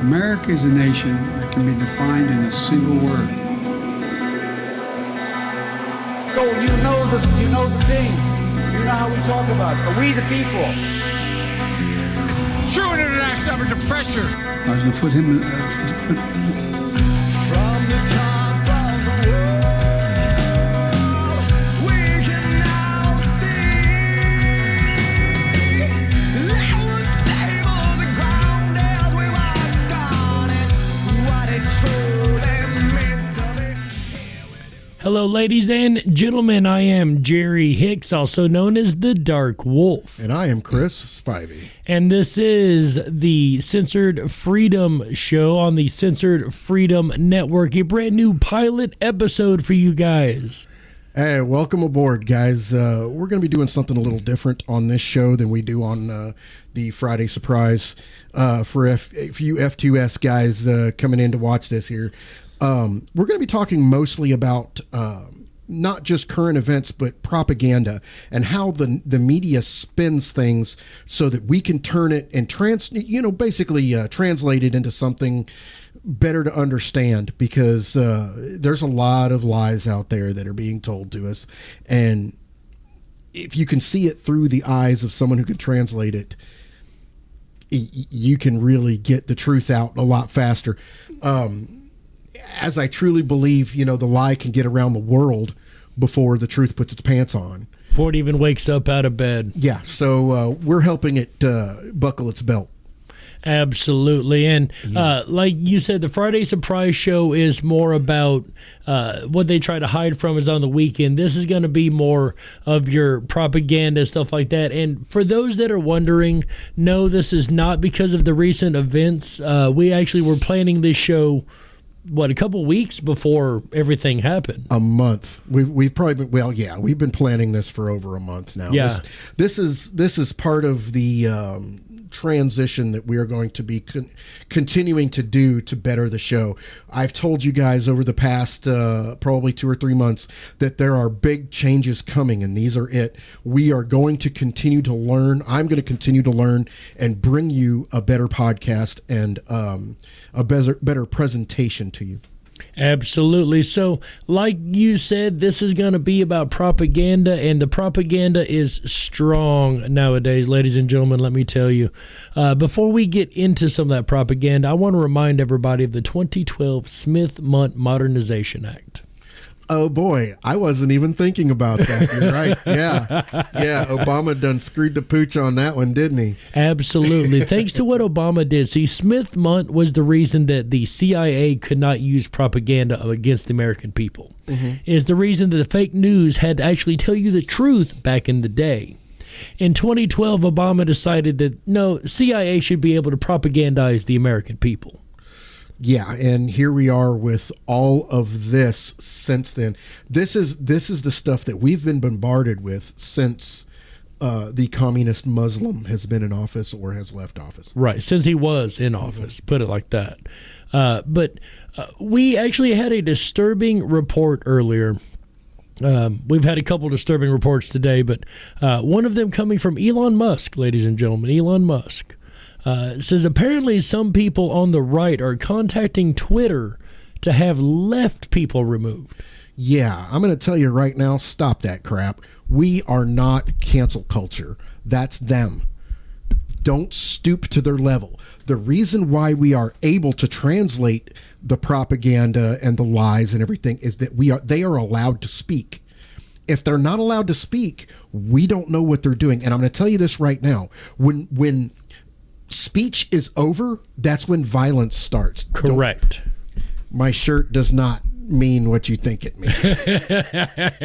America is a nation that can be defined in a single word. Go, you know the thing. You know how we talk about it. We the people. True international effort to pressure. I was going to put him From the top of the world, we can now see that was stable the ground as we walked on it, what it truly means to be. Hello, ladies and gentlemen. I am Jerry Hicks, also known as the Dark Wolf. And I am Chris Spivey. And this is the Censored Freedom Show on the Censored Freedom Network, a brand new pilot episode for you guys. Hey, welcome aboard, guys. We're going to be doing something a little different on this show than we do on the Friday Surprise. For if you F2S guys coming in to watch this here, we're going to be talking mostly about not just current events, but propaganda and how the media spins things so that we can turn it and basically translate it into something better to understand, because there's a lot of lies out there that are being told to us. And if you can see it through the eyes of someone who can translate it, you can really get the truth out a lot faster. As I truly believe, the lie can get around the world before the truth puts its pants on. Before it even wakes up out of bed. Yeah, so we're helping it buckle its belt. Absolutely. And like you said, the Friday Surprise Show is more about what they try to hide from is on the weekend. This is going to be more of your propaganda, stuff like that. And for those that are wondering, no, this is not because of the recent events. We actually were planning this show a couple weeks before everything happened. A month. We've probably been, we've been planning this for over a month now. Yeah. This is part of the transition that we are going to be continuing to do to better the show. I've told you guys over the past probably 2 or 3 months that there are big changes coming, and these are it. We are going to continue to learn. I'm going to continue to learn and bring you a better podcast and a better presentation to you. Absolutely. So, like you said, this is going to be about propaganda, and the propaganda is strong nowadays, ladies and gentlemen, let me tell you. Before we get into some of that propaganda, I want to remind everybody of the 2012 Smith-Mundt Modernization Act. Oh boy, I wasn't even thinking about that. You're right. Yeah. Obama done screwed the pooch on that one, didn't he? Absolutely. Thanks to what Obama did. See, Smith-Mundt was the reason that the CIA could not use propaganda against the American people. Mm-hmm. Is the reason that the fake news had to actually tell you the truth back in the day. In 2012, Obama decided that no, CIA should be able to propagandize the American people. Yeah, and here we are with all of this since then. This is the stuff that we've been bombarded with since the communist Muslim has been in office or has left office. Right, since he was in office, put it like that. But we actually had a disturbing report earlier. We've had a couple disturbing reports today, but one of them coming from Elon Musk, ladies and gentlemen, Elon Musk. Says apparently some people on the right are contacting Twitter to have left people removed. Yeah, I'm going to tell you right now, stop that crap. We are not cancel culture. That's them. Don't stoop to their level. The reason why we are able to translate the propaganda and the lies and everything is that they are allowed to speak. If they're not allowed to speak, we don't know what they're doing. And I'm going to tell you this right now. When speech is over, that's when violence starts. Correct. My shirt does not mean what you think it means.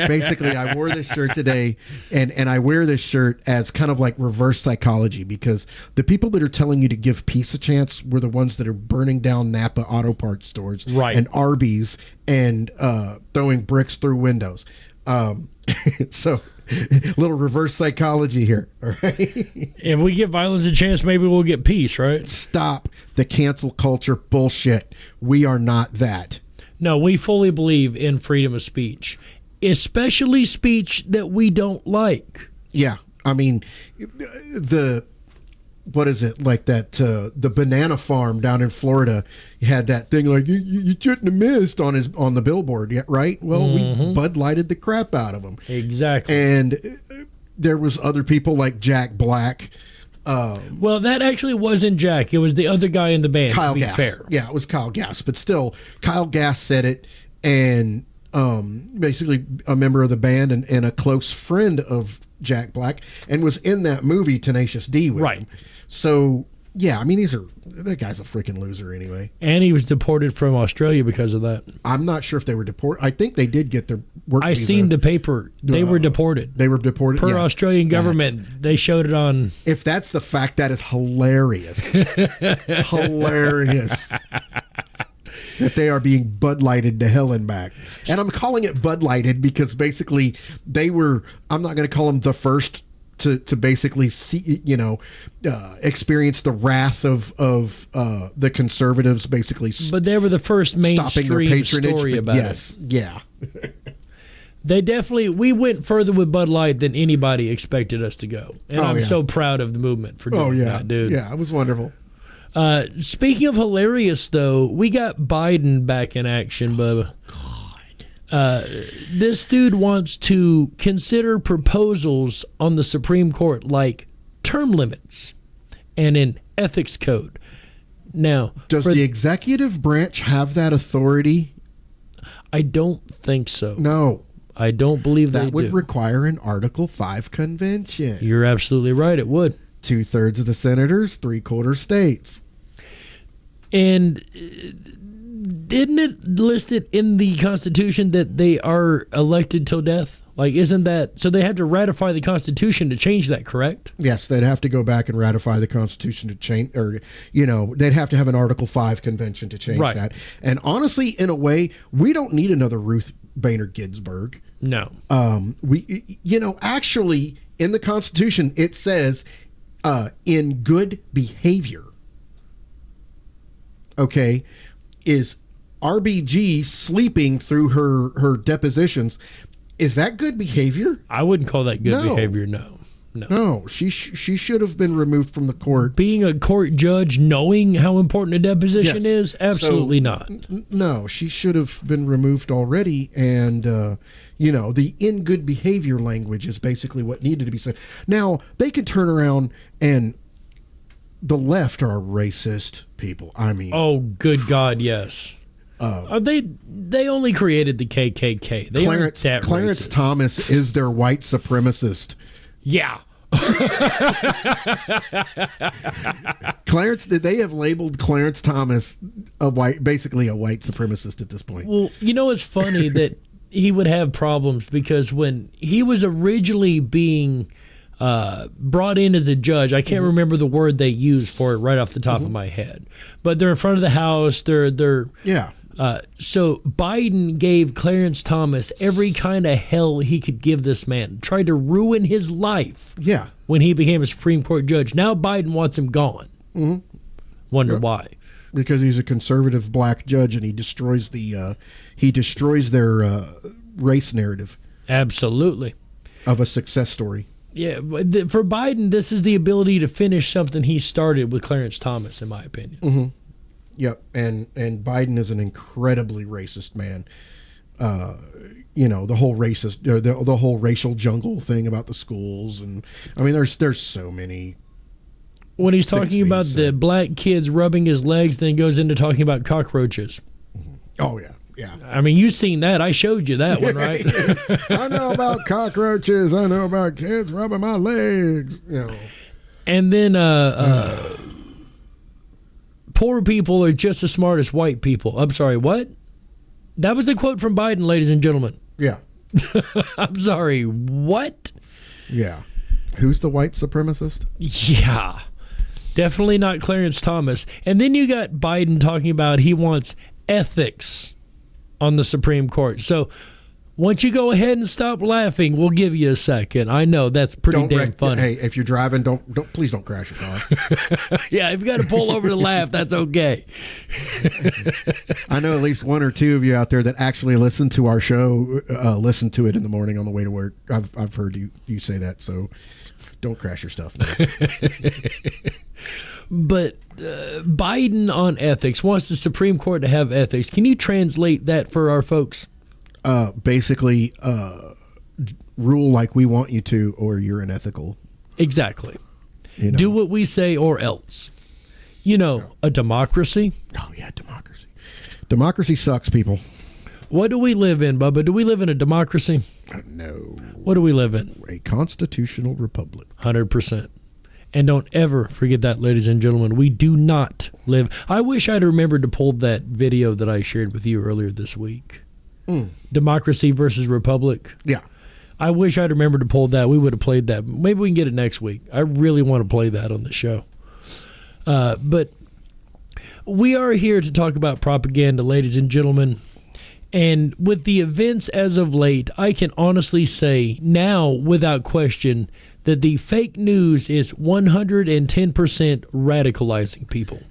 Basically, I wore this shirt today, and I wear this shirt as kind of like reverse psychology, because the people that are telling you to give peace a chance were the ones that are burning down Napa auto parts stores, right, and Arby's and throwing bricks through windows. So little reverse psychology here. All right. If we give violence a chance, maybe we'll get peace, right? Stop the cancel culture bullshit. We are not that. No, we fully believe in freedom of speech, especially speech that we don't like. Yeah. I mean, what is it, like that the banana farm down in Florida had that thing like you shouldn't have missed on the billboard, yeah, right? Well, we Bud Lighted the crap out of them. Exactly. And there was other people like Jack Black. Well, that actually wasn't Jack. It was the other guy in the band, Kyle to be Gass. fair. Yeah, it was Kyle Gass, but still, Kyle Gass said it, and basically a member of the band and a close friend of Jack Black, and was in that movie Tenacious D with him. So yeah, I mean that guy's a freaking loser anyway. And he was deported from Australia because of that. I'm not sure if they were deported. I think they did get their work I visa. seen the paper. They were deported. They were deported Per yeah. Australian government. They showed it on. If that's the fact, that is hilarious. Hilarious. That they are being Bud Lighted to hell and back. And I'm calling it Bud Lighted because basically they were, I'm not going to call them the first to basically see, experience the wrath of the conservatives basically But they were the first stopping their mainstream patronage. story about yes, it. yeah. We went further with Bud Light than anybody expected us to go. And I'm yeah. so proud of the movement for doing that, dude. Yeah, it was wonderful. Speaking of hilarious, though, we got Biden back in action, Bubba. This dude wants to consider proposals on the Supreme Court like term limits and an ethics code. Now, does the executive branch have that authority? I don't think so. No. I don't believe that they would do. require an Article 5 convention. You're absolutely right. It would. 2/3 of the senators, 3/4 states. And isn't it listed in the Constitution that they are elected till death? Like, isn't that so? They have to ratify the Constitution to change that, correct? Yes, they'd have to go back and ratify the Constitution to change, or they'd have to have an Article 5 convention to change that. And honestly, in a way, we don't need another Ruth Bader Ginsburg. No. Actually, in the Constitution, it says in good behavior. Okay, is RBG sleeping through her depositions? Is that good behavior? I wouldn't call that good behavior. No, she should have been removed from the court. Being a court judge, knowing how important a deposition is, absolutely not. No, she should have been removed already. And the in good behavior language is basically what needed to be said. Now they can turn around and the left are racist people. I mean, oh, good God, yes. They only created the KKK. They Clarence racist. Thomas is their white supremacist. Yeah. They have labeled Clarence Thomas basically a white supremacist at this point. Well, it's funny that he would have problems because when he was originally being brought in as a judge, I can't remember the word they used for it right off the top of my head, but they're in front of the House. So Biden gave Clarence Thomas every kind of hell he could give this man, tried to ruin his life. Yeah. When he became a Supreme Court judge. Now Biden wants him gone. Wonder why. Because he's a conservative black judge and he destroys their race narrative. Absolutely. Of a success story. Yeah, for Biden, this is the ability to finish something he started with Clarence Thomas, in my opinion. Mm-hmm. Yep, and Biden is an incredibly racist man. The whole racist, the whole racial jungle thing about the schools, and I mean, there's so many. When he's talking about the black kids rubbing his legs, then he goes into talking about cockroaches. Oh yeah. Yeah. I mean, you've seen that. I showed you that one, right? I know about cockroaches. I know about kids rubbing my legs. And then poor people are just as smart as white people. I'm sorry, what? That was a quote from Biden, ladies and gentlemen. Yeah. I'm sorry, what? Yeah. Who's the white supremacist? Yeah. Definitely not Clarence Thomas. And then you got Biden talking about he wants ethics on the Supreme Court. So once you go ahead and stop laughing, we'll give you a second. I know that's pretty damn funny. Hey, if you're driving, please don't crash your car. Yeah, if you got to pull over to laugh, that's okay. I know at least one or two of you out there that actually listen to our show, listen to it in the morning on the way to work. I've heard you say that, so Don't crash your stuff. Man. But Biden on ethics wants the Supreme Court to have ethics. Can you translate that for our folks? Basically, rule like we want you to, or you're unethical. Exactly. You know? Do what we say or else. You know, a democracy. Oh, yeah, democracy. Democracy sucks, people. What do we live in, Bubba? Do we live in a democracy? No. What do we live in? A constitutional republic. 100%. And don't ever forget that, ladies and gentlemen. We do not live. I wish I'd remembered to pull that video that I shared with you earlier this week. Democracy versus republic. Yeah. I wish I'd remembered to pull that. We would have played that. Maybe we can get it next week. I really want to play that on the show. But we are here to talk about propaganda, ladies and gentlemen. And with the events as of late, I can honestly say now, without question, that the fake news is 110% radicalizing people.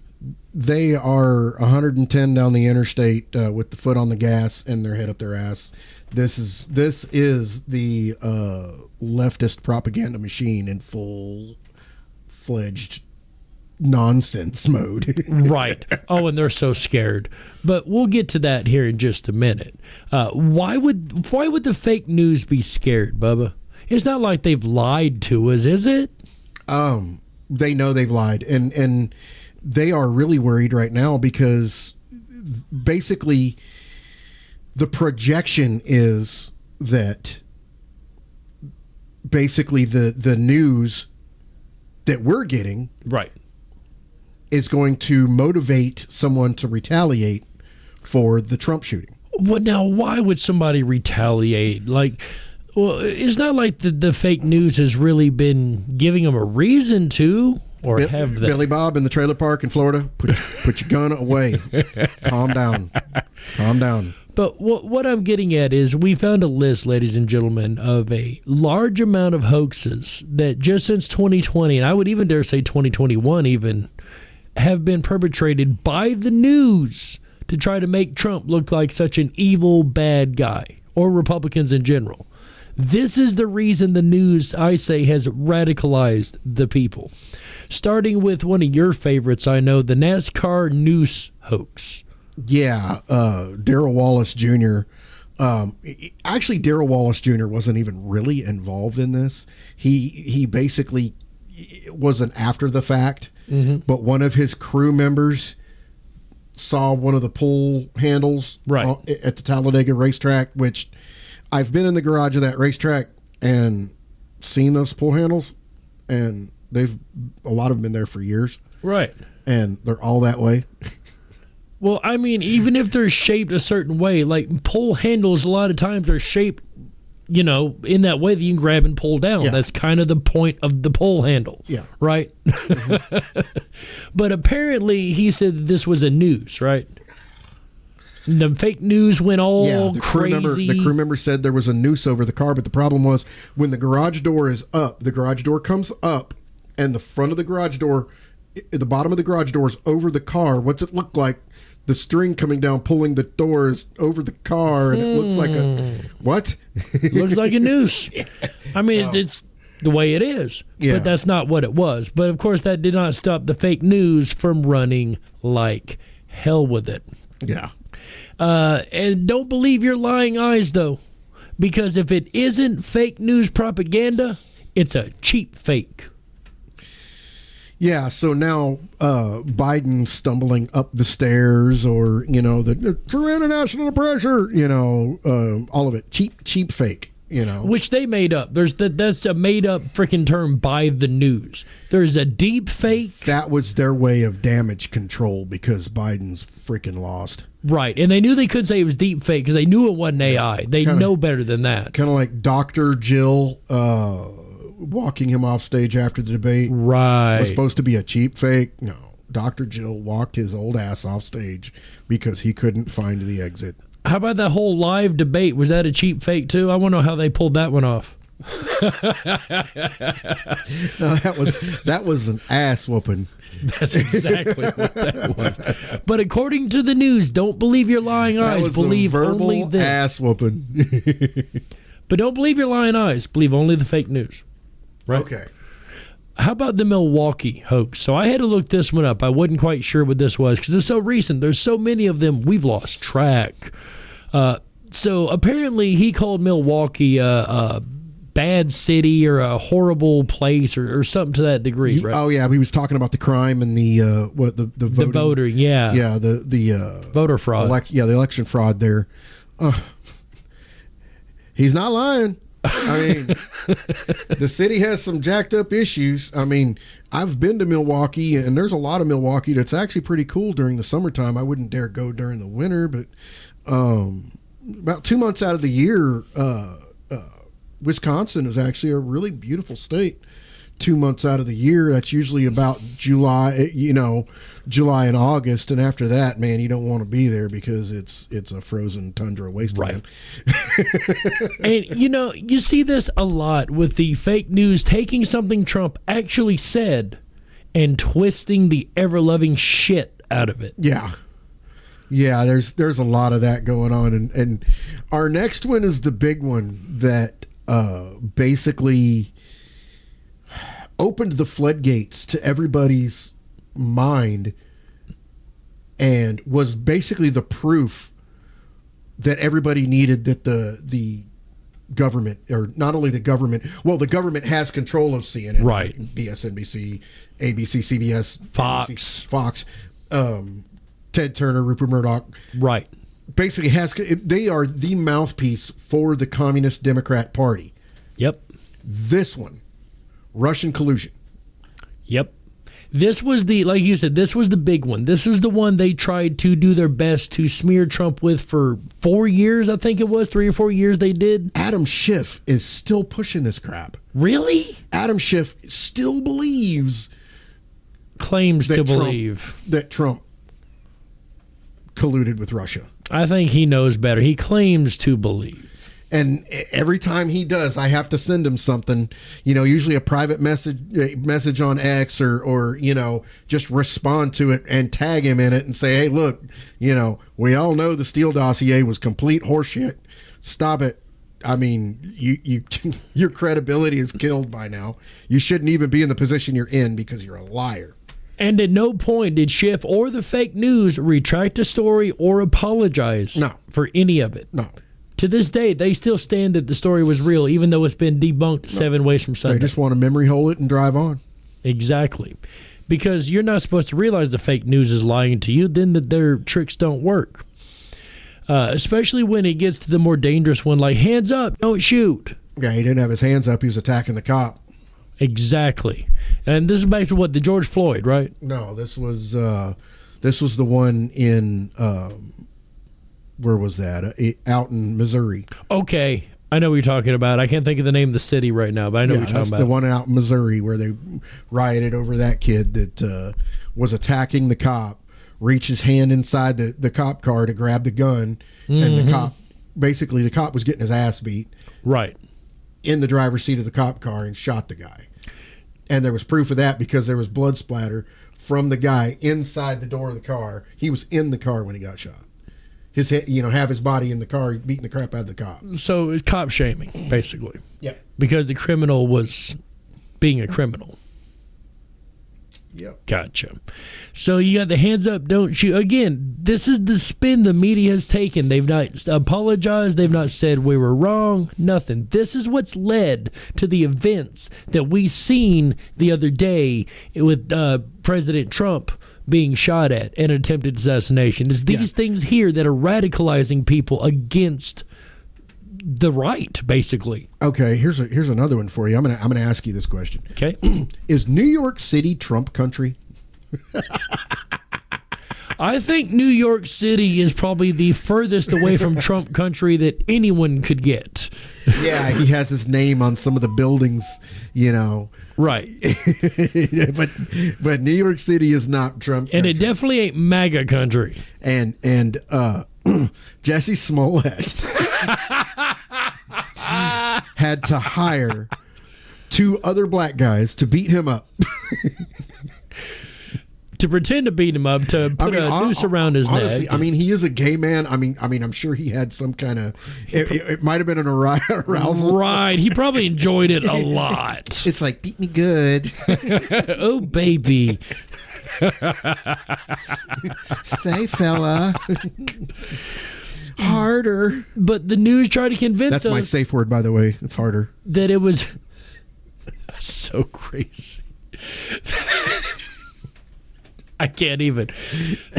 They are 110 down the interstate with the foot on the gas and their head up their ass. This is the leftist propaganda machine in full-fledged nonsense mode. Right. Oh, and they're so scared. But we'll get to that here in just a minute. Why would the fake news be scared, Bubba? It's not like they've lied to us, is it? They know they've lied, and they are really worried right now because basically the projection is that basically the news that we're getting right is going to motivate someone to retaliate for the Trump shooting. Well, now, why would somebody retaliate? Like, well, it's not like the fake news has really been giving them a reason to, or have they? Billy Bob in the trailer park in Florida, put your gun away. Calm down. Calm down. But what I'm getting at is we found a list, ladies and gentlemen, of a large amount of hoaxes that just since 2020, and I would even dare say 2021 even, have been perpetrated by the news to try to make Trump look like such an evil, bad guy, or Republicans in general. This is the reason the news, I say, has radicalized the people. Starting with one of your favorites, I know, the NASCAR noose hoax. Yeah, Darrell Wallace Jr. Actually, Darrell Wallace Jr. wasn't even really involved in this. He basically was an after the fact, but one of his crew members saw one of the pull handles at the Talladega racetrack, which I've been in the garage of that racetrack and seen those pull handles, and a lot of them been there for years. Right. And they're all that way. Well, I mean, even if they're shaped a certain way, like pull handles a lot of times are shaped, you know, in that way that you can grab and pull down. Yeah. That's kind of the point of the pull handle. Yeah. Right? But apparently he said this was a noose, right? The fake news went all crazy. The crew member said there was a noose over the car, but the problem was when the garage door is up, the garage door comes up, and the front of the garage door, the bottom of the garage door is over the car. What's it look like? The string coming down, pulling the doors over the car, and it looks like a what? Looks like a noose. I mean, it's the way it is, but that's not what it was. But of course, that did not stop the fake news from running like hell with it. Yeah. And don't believe your lying eyes, though, because if it isn't fake news propaganda, it's a cheap fake. Yeah, so now Biden stumbling up the stairs, or, you know, the international pressure, you know, all of it. Cheap fake, you know. Which they made up. That's a made-up freaking term by the news. There's a deep fake. That was their way of damage control because Biden's freaking lost. Right, and they knew they could say it was deep fake because they knew it wasn't AI. They know better than that. Kind of like Dr. Jill walking him off stage after the debate. Right. Was supposed to be a cheap fake. No, Dr. Jill walked his old ass off stage because he couldn't find the exit. How about that whole live debate? Was that a cheap fake too? I want to know how they pulled that one off. No, that was an ass whooping. That's exactly what that was. But according to the news, don't believe your lying eyes. Believe only this. Ass whooping. But don't believe your lying eyes. Believe only the fake news. Right? Okay. how about the Milwaukee hoax? So I had to look this one up. I wasn't quite sure what this was because it's so recent. There's so many of them, we've lost track. So apparently he called Milwaukee a bad city or a horrible place or something to that degree, right? Oh yeah, he was talking about the crime and the voting. The voting, yeah. Yeah, the voter fraud. The election fraud there. He's not lying. I mean, the city has some jacked up issues. I mean, I've been to Milwaukee, and there's a lot of Milwaukee that's actually pretty cool during the summertime. I wouldn't dare go during the winter, but about 2 months out of the year, Wisconsin is actually a really beautiful state. 2 months out of the year, that's usually about July, July and August, and after that, man, you don't want to be there because it's a frozen tundra wasteland. Right. And you see this a lot with the fake news taking something Trump actually said and twisting the ever-loving shit out of it. Yeah. Yeah, there's a lot of that going on, and our next one is the big one that basically opened the floodgates to everybody's mind and was basically the proof that everybody needed that the government, or not only the government has control of CNN, right? BSNBC, ABC, CBS, Fox, NBC, Fox, Ted Turner, Rupert Murdoch, right? Basically, they are the mouthpiece for the Communist Democrat Party. Yep. This one, Russian collusion. Yep. This was like you said, this was the big one. This is the one they tried to do their best to smear Trump with for 4 years, I think it was, 3 or 4 years they did. Adam Schiff is still pushing this crap. Really? Adam Schiff still claims to believe that Trump colluded with Russia. I think he knows better. He claims to believe. And every time he does, I have to send him something, usually a private message on X or just respond to it and tag him in it and say, hey, look, we all know the Steele dossier was complete horseshit. Stop it. I mean, you your credibility is killed by now. You shouldn't even be in the position you're in because you're a liar. And at no point did Schiff or the fake news retract the story or apologize for any of it. No. To this day, they still stand that the story was real, even though it's been debunked 7 ways from Sunday. They just want to memory hole it and drive on. Exactly. Because you're not supposed to realize the fake news is lying to you, then that their tricks don't work. Especially when it gets to the more dangerous one, like hands up, don't shoot. Yeah, he didn't have his hands up. He was attacking the cop. Exactly. And this is back to what, the George Floyd, right? No, this was the one in where was that? Out in Missouri. Okay, I know what you're talking about. I can't think of the name of the city right now, but I know what you're talking about. The one out in Missouri where they rioted over that kid that was attacking the cop, reached his hand inside the cop car to grab the gun, and the cop was getting his ass beat. Right. In the driver's seat of the cop car and shot the guy. And there was proof of that because there was blood splatter from the guy inside the door of the car. He was in the car when he got shot. His head, have his body in the car, beating the crap out of the cop. So it's cop shaming, basically. Yeah. Because the criminal was being a criminal. Yep. Gotcha. So you got the hands up, don't shoot. Again, this is the spin the media has taken. They've not apologized. They've not said we were wrong. Nothing. This is what's led to the events that we seen the other day with President Trump being shot at and attempted assassination. It's these things here that are radicalizing people against the right, basically. Okay, here's another one for you. I'm gonna ask you this question. Okay. Is New York City Trump country? I think New York City is probably the furthest away from Trump country that anyone could get. Yeah, he has his name on some of the buildings, Right. but New York City is not Trump country. And it definitely ain't MAGA country. And Jesse Smollett had to hire 2 other black guys to beat him up. to pretend to beat him up, to put a noose around his honestly, neck. I mean, he is a gay man. I mean, I'm sure he had some kind of. It might have been an arousal. Right. He probably enjoyed it a lot. It's like beat me good. Oh, baby. Say, fella. Harder. But the news tried to convince That's us my safe word, by the way. It's harder. that it was so crazy. I can't even.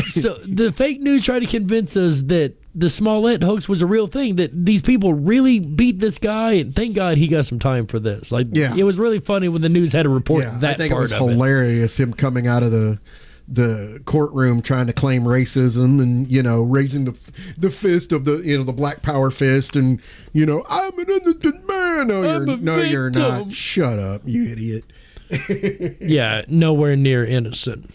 So the fake news tried to convince us that the Smollett hoax was a real thing, that these people really beat this guy, and thank God he got some time for this. Like, Yeah. it was really funny when the news had to report that I think it part was of it. hilarious, him coming out of the courtroom trying to claim racism and, raising the fist of the Black Power fist and, I'm an innocent man. No, you're not. victim. Shut up, you idiot. Yeah, nowhere near innocent.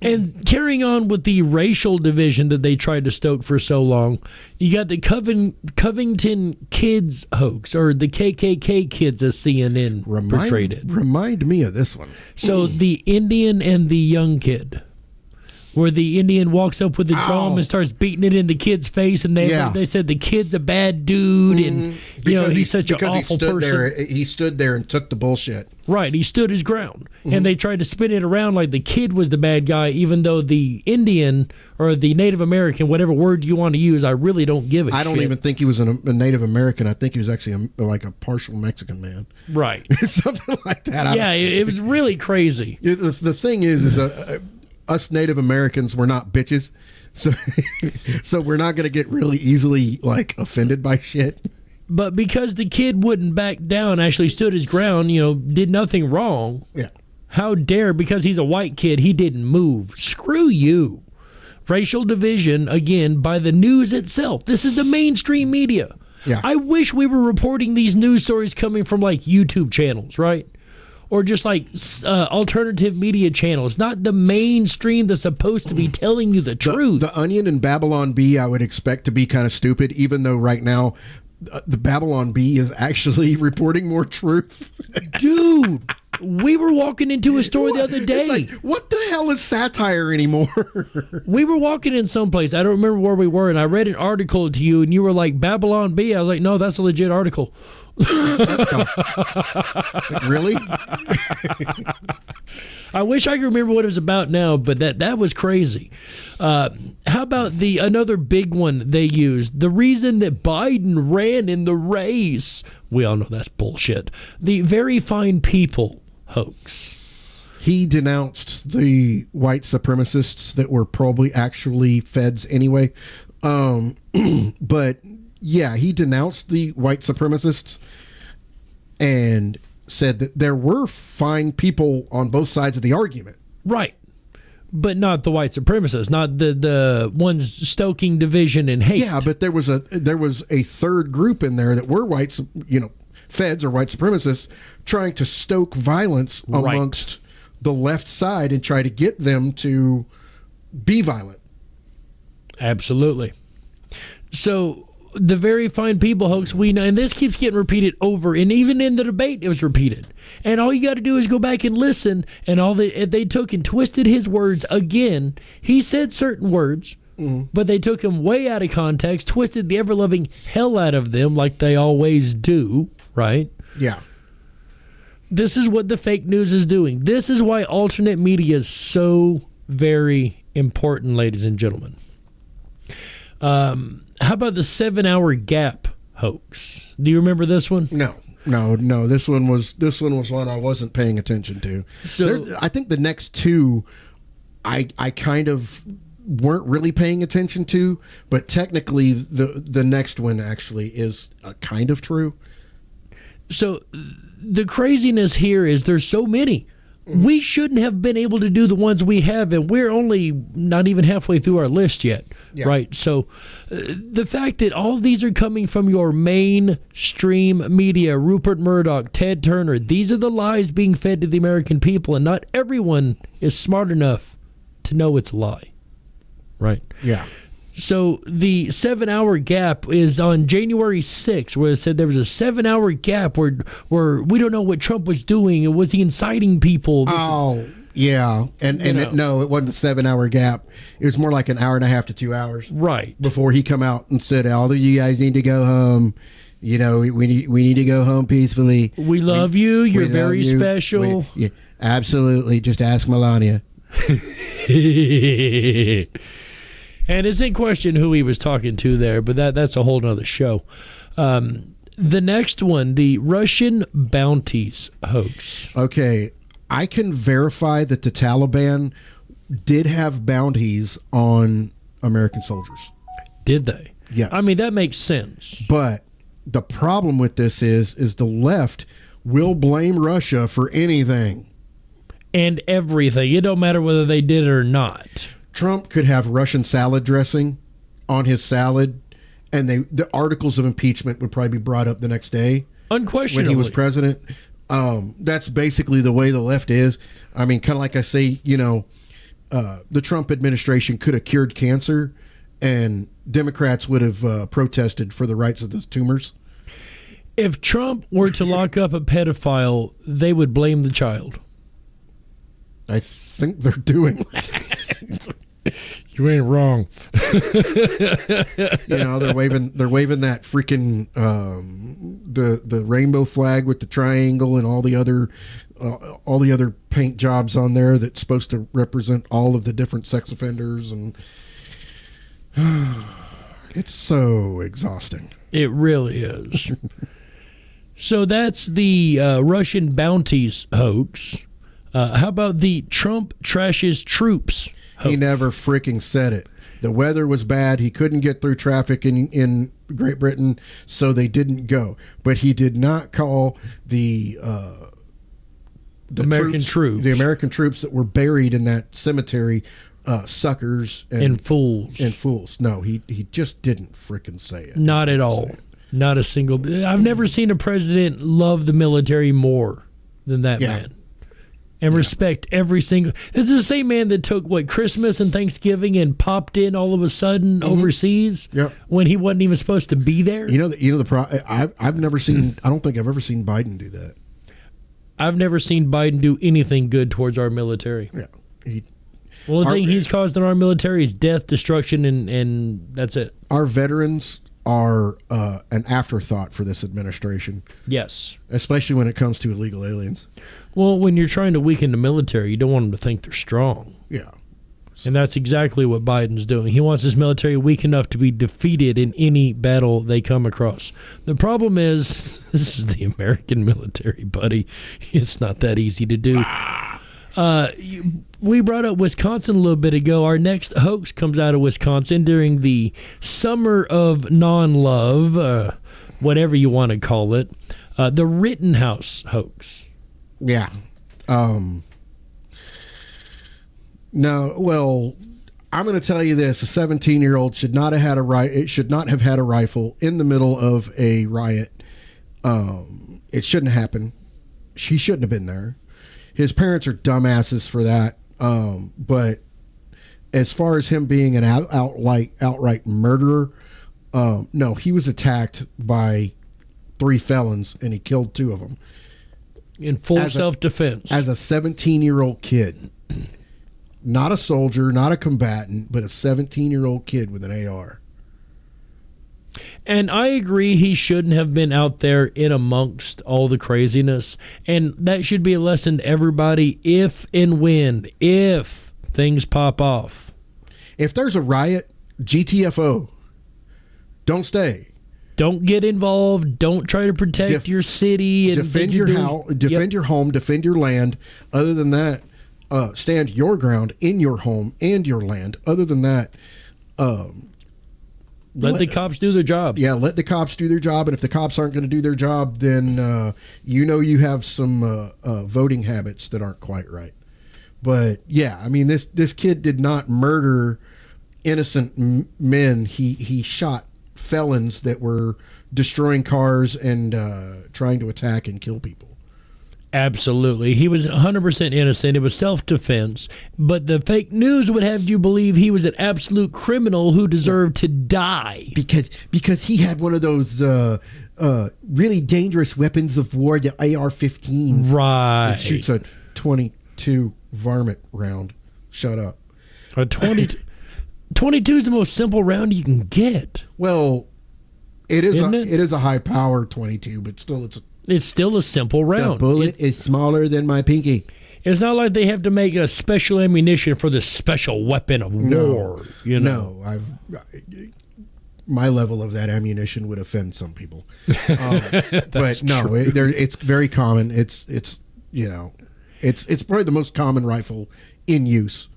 And carrying on with the racial division that they tried to stoke for so long, you got the Covington kids hoax, or the KKK kids as CNN portrayed it. Remind me of this one. So the Indian and the young kid, where the Indian walks up with the drum Ow. and starts beating it in the kid's face, and they said the kid's a bad dude, and he's such an awful person. He stood there and took the bullshit. Right, he stood his ground, and they tried to spin it around like the kid was the bad guy, even though the Indian or the Native American, whatever word you want to use, I really don't give a shit. I don't even think he was a Native American. I think he was actually like a partial Mexican man. Right. Something like that. Yeah, it was really crazy. The thing is us Native Americans, we're not bitches, so we're not going to get really easily like offended by shit. But because the kid wouldn't back down, actually stood his ground, did nothing wrong. Yeah. How dare, because he's a white kid, he didn't move. Screw you. Racial division, again, by the news itself. This is the mainstream media. Yeah. I wish we were reporting these news stories coming from like YouTube channels, right? Or just like alternative media channels, not the mainstream that's supposed to be telling you the truth. The Onion and Babylon Bee, I would expect to be kind of stupid, even though right now the Babylon Bee is actually reporting more truth. Dude, we were walking into a store the other day. It's like, what the hell is satire anymore? We were walking in someplace. I don't remember where we were, and I read an article to you, and you were like, Babylon Bee. I was like, no, that's a legit article. Really? I wish I could remember what it was about now, but that was crazy. How about another big one they used? The reason that Biden ran in the race. We all know that's bullshit. The Very Fine People hoax. He denounced the white supremacists that were probably actually feds anyway. But yeah, he denounced the white supremacists and said that there were fine people on both sides of the argument. Right. But not the white supremacists, not the ones stoking division and hate. Yeah, but there was a third group in there that were white, feds or white supremacists trying to stoke violence amongst the left side and try to get them to be violent. Absolutely. So the Very Fine People hoax, we know, and this keeps getting repeated over, and even in the debate it was repeated. And all you got to do is go back and listen, and they took and twisted his words again. He said certain words, but they took him way out of context, twisted the ever-loving hell out of them like they always do, right? Yeah. This is what the fake news is doing. This is why alternate media is so very important, ladies and gentlemen. How about the 7-hour gap hoax? Do you remember this one? No. This one was one I wasn't paying attention to. So I think the next two, I kind of weren't really paying attention to, but technically the next one actually is kind of true. So the craziness here is there's so many. We shouldn't have been able to do the ones we have, and we're only not even halfway through our list yet, right? So the fact that all of these are coming from your mainstream media, Rupert Murdoch, Ted Turner, these are the lies being fed to the American people, and not everyone is smart enough to know it's a lie, right? Yeah. So the 7-hour gap is on January 6th, where it said there was a 7-hour gap where we don't know what Trump was doing. Was he inciting people? Yeah, and know. no, it wasn't a 7-hour gap. It was more like an hour and a half to 2 hours Right. before he come out and said, "All of you guys need to go home. You know, we need to go home peacefully. We love you. You're we love very you. special. Yeah, absolutely. Just ask Melania." And it's in question who he was talking to there, but that's a whole nother show. The next one, the Russian bounties hoax. Okay, I can verify that the Taliban did have bounties on American soldiers. Did they? Yes. I mean, that makes sense. But the problem with this is the left will blame Russia for anything. And everything. It don't matter whether they did it or not. Trump could have Russian salad dressing on his salad, and the articles of impeachment would probably be brought up the next day Unquestionably. when he was president. That's basically the way the left is. I mean, kind of like I say, you know, the Trump administration could have cured cancer, and Democrats would have protested for the rights of those tumors. If Trump were to lock up a pedophile, they would blame the child. I think they're doing that. You ain't wrong. You know, they're waving that freaking the rainbow flag with the triangle and all the other paint jobs on there that's supposed to represent all of the different sex offenders, and it's so exhausting. It really is. So that's the Russian bounties hoax. How about the Trump trashes troops hoax? He never freaking said it. The weather was bad. He couldn't get through traffic in Great Britain, so they didn't go. But he did not call the American troops. The American troops that were buried in that cemetery, suckers and fools. And fools. No, he just didn't freaking say it. Not at all. Not a single. I've never seen a president love the military more than that man. And respect every single. This is the same man that took Christmas and Thanksgiving and popped in all of a sudden overseas when he wasn't even supposed to be there. I've never seen. I don't think I've ever seen Biden do that. I've never seen Biden do anything good towards our military. Yeah, the thing he's caused in our military is death, destruction, and that's it. Our veterans are an afterthought for this administration. Yes, especially when it comes to illegal aliens. Well, when you're trying to weaken the military, you don't want them to think they're strong. Yeah. And that's exactly what Biden's doing. He wants his military weak enough to be defeated in any battle they come across. The problem is, this is the American military, buddy. It's not that easy to do. We brought up Wisconsin a little bit ago. Our next hoax comes out of Wisconsin during the Summer of Non-Love, whatever you want to call it, the Rittenhouse hoax. Yeah. No, well, I'm going to tell you this: a 17-year-old should not have had a rifle in the middle of a riot. It shouldn't happen. He shouldn't have been there. His parents are dumbasses for that. But as far as him being an outright murderer, no, he was attacked by 3 felons and he killed 2 of them. In full self-defense. As a 17-year-old kid. Not a soldier, not a combatant, but a 17-year-old kid with an AR. And I agree he shouldn't have been out there in amongst all the craziness. And that should be a lesson to everybody if things pop off. If there's a riot, GTFO. Don't stay. Don't get involved. Don't try to protect your city. And defend your house, defend your home, defend your land. Other than that, stand your ground in your home and your land. Other than that, let the cops do their job. Yeah, let the cops do their job. And if the cops aren't going to do their job, then you have some voting habits that aren't quite right. But yeah, I mean, this kid did not murder innocent men. He shot felons that were destroying cars and trying to attack and kill people. Absolutely. He was 100% innocent. It was self-defense. But the fake news would have you believe he was an absolute criminal who deserved to die. Because he had one of those really dangerous weapons of war, the AR-15. Right. It shoots a 22 varmint round. Shut up. A 22 is the most simple round you can get. Well, it is. Isn't it? It is a high power 22, but still, It's still a simple the round. bullet is smaller than my pinky. It's not like they have to make a special ammunition for this special weapon of war. You know, No, my level of that ammunition would offend some people. But no, it's very common. It's probably the most common rifle in use.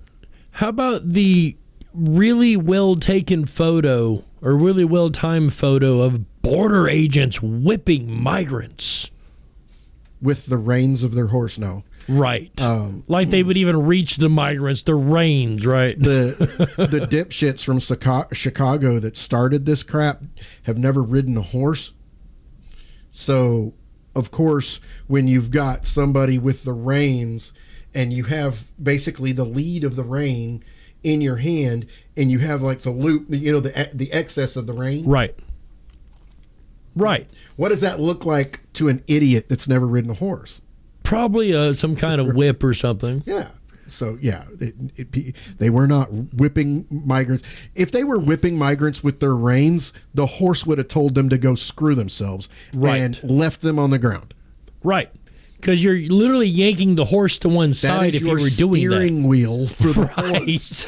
How about the really well taken photo or really well timed photo of border agents whipping migrants? With the reins of their horse, no. Right. Like they would even reach the migrants, the reins, right? The dipshits from Chicago that started this crap have never ridden a horse. So, of course, when you've got somebody with the reins and you have basically the lead of the rein in your hand and you have like the loop, the excess of the rein. Right. Right. What does that look like to an idiot that's never ridden a horse? Probably some kind of whip or something. Yeah. So, yeah, they were not whipping migrants. If they were whipping migrants with their reins, the horse would have told them to go screw themselves and left them on the ground. Right. Because you're literally yanking the horse to one side if you were doing that. Steering wheel for the horse.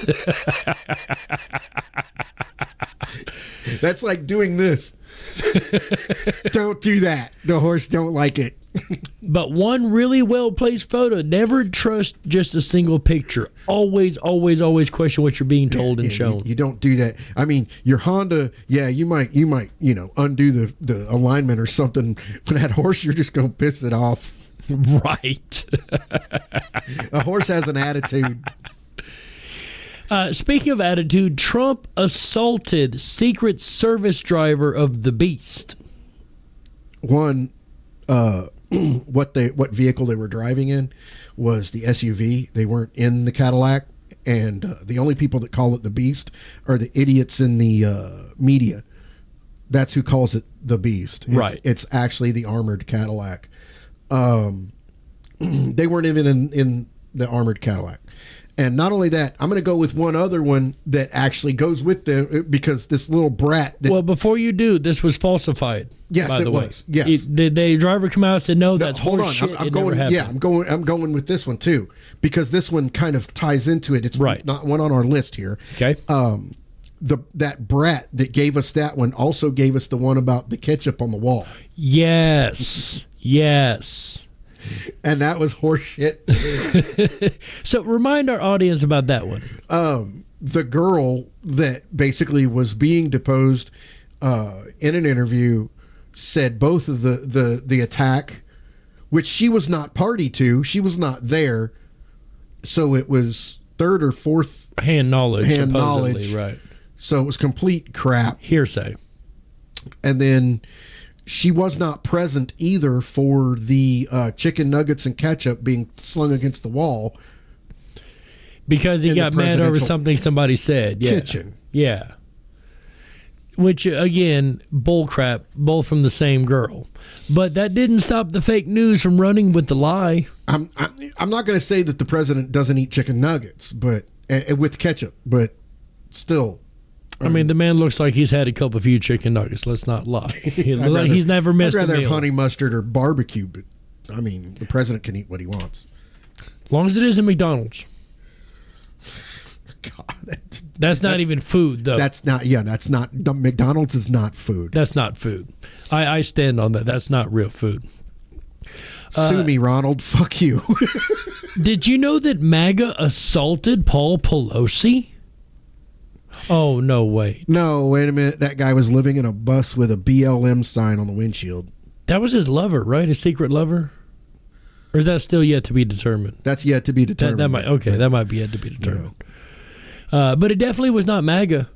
That's like doing this. Don't do that. The horse don't like it. But one really well-placed photo. Never trust just a single picture. Always, always, always question what you're being told and shown. You don't do that. I mean, your Honda, you might, undo the alignment or something. But that horse, you're just going to piss it off. Right. A horse has an attitude. Speaking of attitude, Trump assaulted Secret Service driver of the Beast. One, what vehicle they were driving in was the SUV. They weren't in the Cadillac, and the only people that call it the Beast are the idiots in the media. That's who calls it the Beast. Right. It's actually the armored Cadillac. They weren't even in the armored Cadillac. And not only that, I'm going to go with one other one that actually goes with them because this little brat. Well, before you do, this was falsified. Yes, by the way. Was. Yes. Did the driver come out and say, no, that's hold horse on. shit. I'm going. Never Yeah, I'm going with this one too because this one kind of ties into it. It's right. Not one on our list here. Okay. That brat that gave us that one also gave us the one about the ketchup on the wall. Yes. Yes. And that was horseshit. So remind our audience about that one. The girl that basically was being deposed in an interview said both of the attack, which she was not party to, she was not there, so it was third or fourth hand knowledge, knowledge, right? So it was complete crap, hearsay. And then she was not present either for the chicken nuggets and ketchup being slung against the wall because he got mad over something somebody said. Yeah. Kitchen. Yeah. Which, again, bullcrap, both from the same girl. But that didn't stop the fake news from running with the lie. I'm not going to say that the president doesn't eat chicken nuggets, but with ketchup, but still. I mean, the man looks like he's had a few chicken nuggets. Let's not lie. He looks like he's never missed a meal. I'd rather have honey mustard or barbecue, but I mean, the president can eat what he wants. As long as it isn't McDonald's. God, that's not even food, though. That's not. Yeah, that's not. McDonald's is not food. That's not food. I stand on that. That's not real food. Sue me, Ronald. Fuck you. Did you know that MAGA assaulted Paul Pelosi? Oh, no way. No, wait a minute. That guy was living in a bus with a BLM sign on the windshield. That was his lover, right? His secret lover? Or is that still yet to be determined? That's yet to be determined. That might be yet to be determined. Yeah. But it definitely was not MAGA.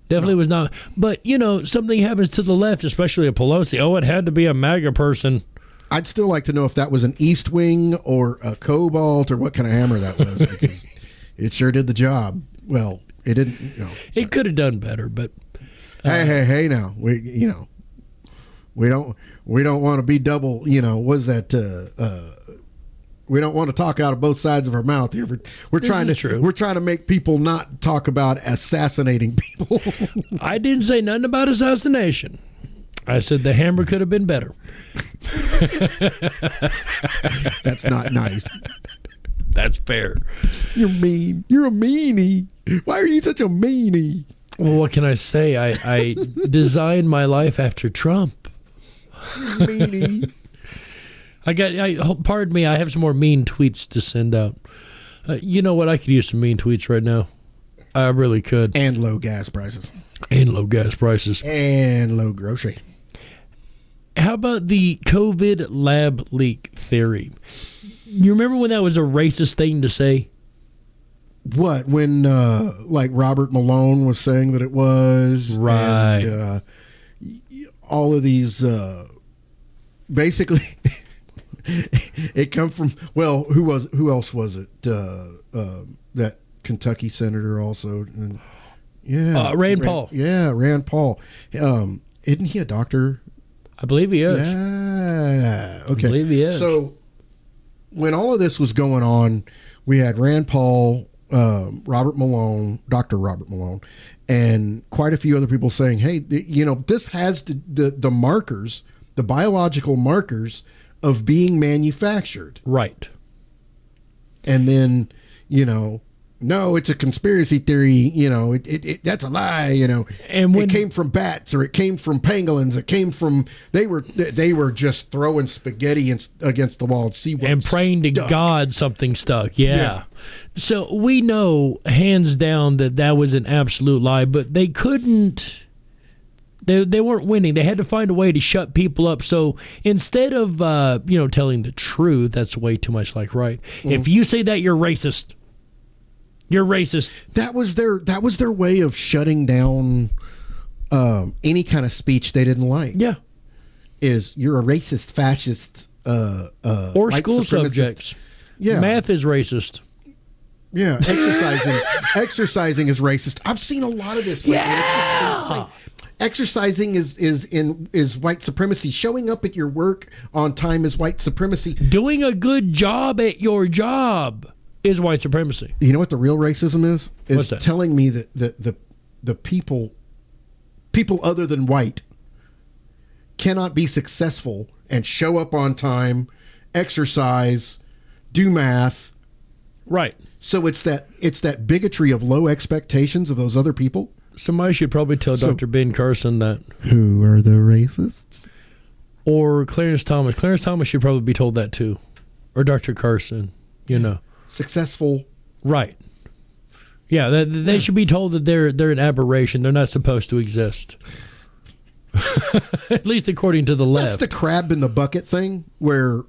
Definitely was not. But, something happens to the left, especially a Pelosi. Oh, it had to be a MAGA person. I'd still like to know if that was an East Wing or a Cobalt or what kind of hammer that was because it sure did the job. Well, it didn't. It could have done better, but hey! Now we don't want to be double. Was that We don't want to talk out of both sides of our mouth here. We're This trying is to true. we're trying to make people not talk about assassinating people. I didn't say nothing about assassination. I said the hammer could have been better. That's not nice. That's fair. You're mean. You're a meanie. Why are you such a meanie? Well, what can I say? I designed my life after Trump. Meanie. Pardon me, I have some more mean tweets to send out. You know what? I could use some mean tweets right now. I really could. And low gas prices. And low gas prices. And low grocery. How about the COVID lab leak theory? You remember when that was a racist thing to say? What, when like Robert Malone was saying that it was? Right. And, all of these, basically, it come from, well, who else was it? That Kentucky senator also. And, yeah. Rand Paul. Yeah, Rand Paul. Isn't he a doctor? I believe he is. Yeah. Okay. I believe he is. So when all of this was going on, we had Rand Paul, Robert Malone, Dr. Robert Malone, and quite a few other people saying, hey, this has the markers, the biological markers of being manufactured. Right. And then, no, it's a conspiracy theory. That's a lie. And when, it came from bats, or it came from pangolins. It came from they were just throwing spaghetti against the wall and see what and praying to stuck. God something stuck. Yeah. So we know hands down that was an absolute lie, but they couldn't. They weren't winning. They had to find a way to shut people up. So instead of telling the truth, that's way too much like right. If you say that, you're racist. You're racist. That was their way of shutting down any kind of speech they didn't like. Yeah. Is you're a racist, fascist, Or white school supremacist. subjects. Yeah. Math is racist. Yeah. Exercising is racist. I've seen a lot of this lately. Yeah. It's just insane. Exercising is white supremacy. Showing up at your work on time is white supremacy. Doing a good job at your job is white supremacy. You know what the real racism is? What's that? Telling me that the people other than white cannot be successful and show up on time, exercise, do math. Right. So it's that bigotry of low expectations of those other people. Somebody should probably tell Dr. Ben Carson that. Who are the racists? Or Clarence Thomas. Clarence Thomas should probably be told that too. Or Dr. Carson, Successful. Right. Yeah, they should be told that they're an aberration. They're not supposed to exist. At least according to the left. That's the crab in the bucket thing where,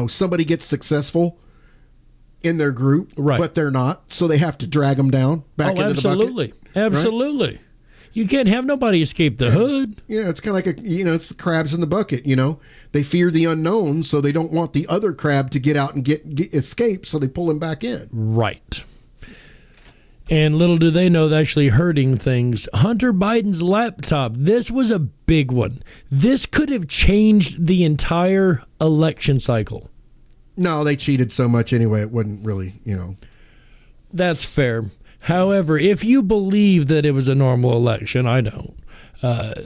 somebody gets successful in their group, right, but they're not, so they have to drag them down back into absolutely. the bucket. Absolutely. Right? You can't have nobody escape the hood. Yeah, it's kind of like it's the crabs in the bucket, They fear the unknown, so they don't want the other crab to get out and get escape, so they pull him back in. Right. And little do they know, they're actually hurting things. Hunter Biden's laptop. This was a big one. This could have changed the entire election cycle. No, they cheated so much anyway, it wouldn't really, That's fair. However, if you believe that it was a normal election, I don't.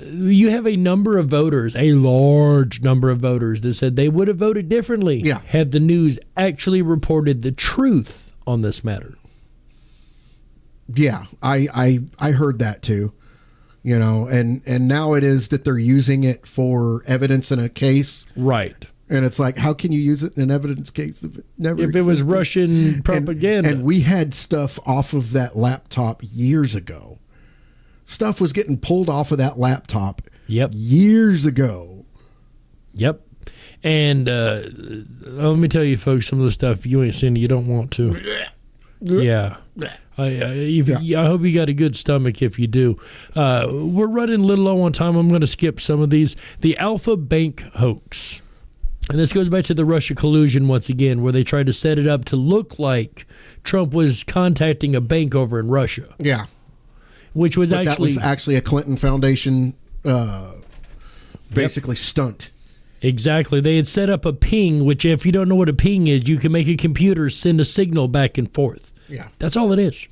You have a number of voters, a large number of voters, that said they would have voted differently had the news actually reported the truth on this matter. Yeah, I heard that too. And now it is that they're using it for evidence in a case. Right. And it's like, how can you use it in an evidence case if it never existed? It was Russian propaganda. And we had stuff off of that laptop years ago. Stuff was getting pulled off of that laptop years ago. Yep. And let me tell you, folks, some of the stuff you ain't seen, you don't want to. Yeah. I hope you got a good stomach if you do. We're running a little low on time. I'm going to skip some of these. The Alpha Bank hoax. And this goes back to the Russia collusion once again, where they tried to set it up to look like Trump was contacting a bank over in Russia. Yeah. Which was that was actually a Clinton Foundation basically stunt. Exactly. They had set up a ping, which if you don't know what a ping is, you can make a computer send a signal back and forth. Yeah. That's all it is.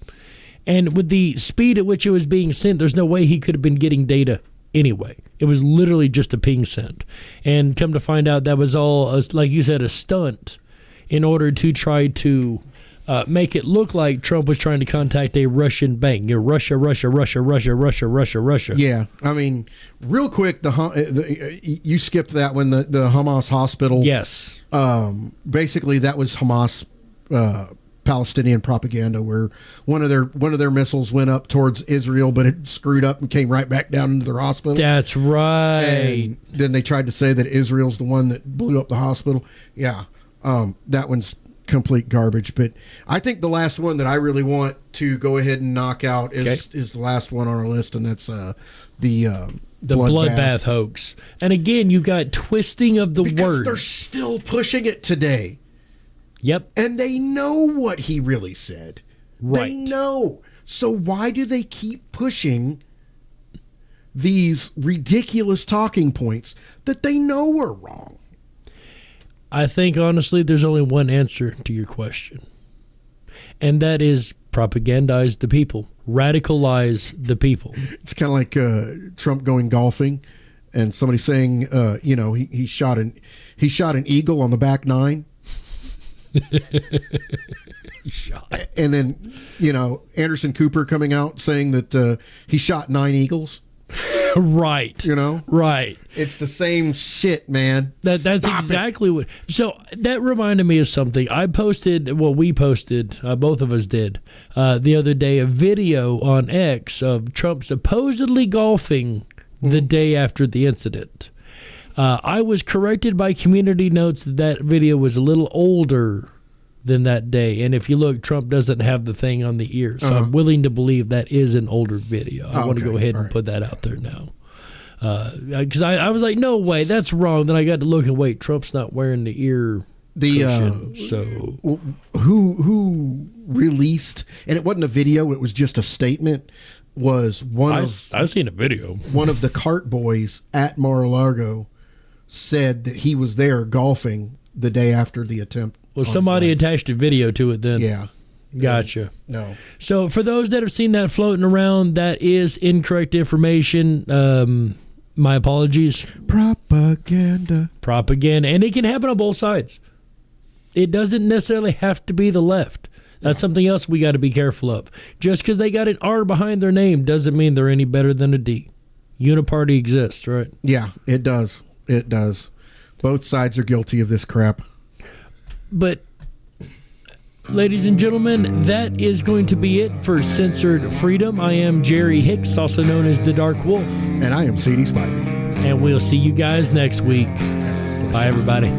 And with the speed at which it was being sent, there's no way he could have been getting data anyway. It was literally just a ping sent. And come to find out, that was all, like you said, a stunt in order to try to make it look like Trump was trying to contact a Russian bank. Russia. Yeah, I mean, real quick, you skipped that one, the Hamas hospital. Yes. Basically, that was Hamas Palestinian propaganda, where one of their missiles went up towards Israel, but it screwed up and came right back down into their hospital. That's right. And then they tried to say that Israel's the one that blew up the hospital. Yeah, that one's complete garbage. But I think the last one that I really want to go ahead and knock out is the last one on our list, and that's the bloodbath hoax. And again, you got twisting of the because words. They're still pushing it today. Yep. And they know what he really said. Right. They know. So why do they keep pushing these ridiculous talking points that they know are wrong? I think, honestly, there's only one answer to your question. And that is propagandize the people. Radicalize the people. It's kind of like Trump going golfing and somebody saying, he shot an eagle on the back nine. And then, Anderson Cooper coming out saying that he shot 9 eagles. Right. Right. It's the same shit, man. That's exactly what. So that reminded me of something. We posted, both of us did, the other day, a video on X of Trump supposedly golfing the day after the incident. I was corrected by Community Notes that video was a little older than that day. And if you look, Trump doesn't have the thing on the ear. So I'm willing to believe that is an older video. I want to go ahead and put that out there now. Because I was like, no way, that's wrong. Then I got to look and wait, Trump's not wearing the ear cushion. So who released, and it wasn't a video, it was just a statement, was I've seen a video. One of the cart boys at Mar-a-Lago said that he was there golfing the day after the attempt. Well, somebody attached a video to it then. Yeah. Gotcha. No. So for those that have seen that floating around, that is incorrect information. My apologies. Propaganda. And it can happen on both sides. It doesn't necessarily have to be the left. That's something else we got to be careful of. Just because they got an R behind their name doesn't mean they're any better than a D. Uniparty exists, right? Yeah, it does. It does. Both sides are guilty of this crap. But, ladies and gentlemen, that is going to be it for Censored Freedom. I am Jerry Hicks, also known as the Dark Wolf. And I am CD Spivey. And we'll see you guys next week. Bye, everybody.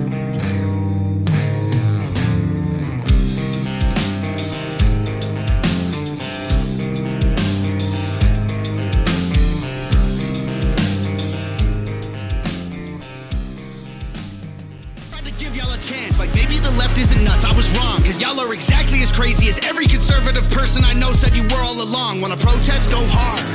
Y'all are exactly as crazy as every conservative person I know said you were all along. Wanna protest, go hard.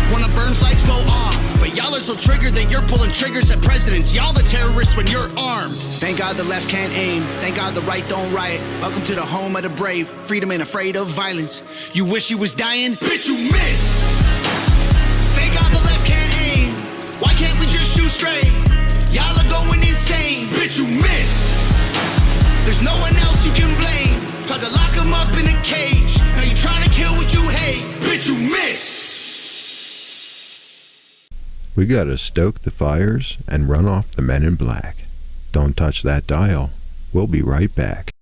Wanna burn flags, go off. But y'all are so triggered that you're pulling triggers at presidents. Y'all the terrorists when you're armed. Thank God the left can't aim. Thank God the right don't riot. Welcome to the home of the brave. Freedom ain't afraid of violence. You wish you was dying? Bitch, you missed. Thank God the left can't aim. Why can't we just shoot straight? Y'all are going insane. Bitch, you missed. There's no one else you can blame. Tried to lock him up in a cage. Now you trying to kill what you hate. Bitch, you missed. We gotta stoke the fires and run off the men in black. Don't touch that dial. We'll be right back.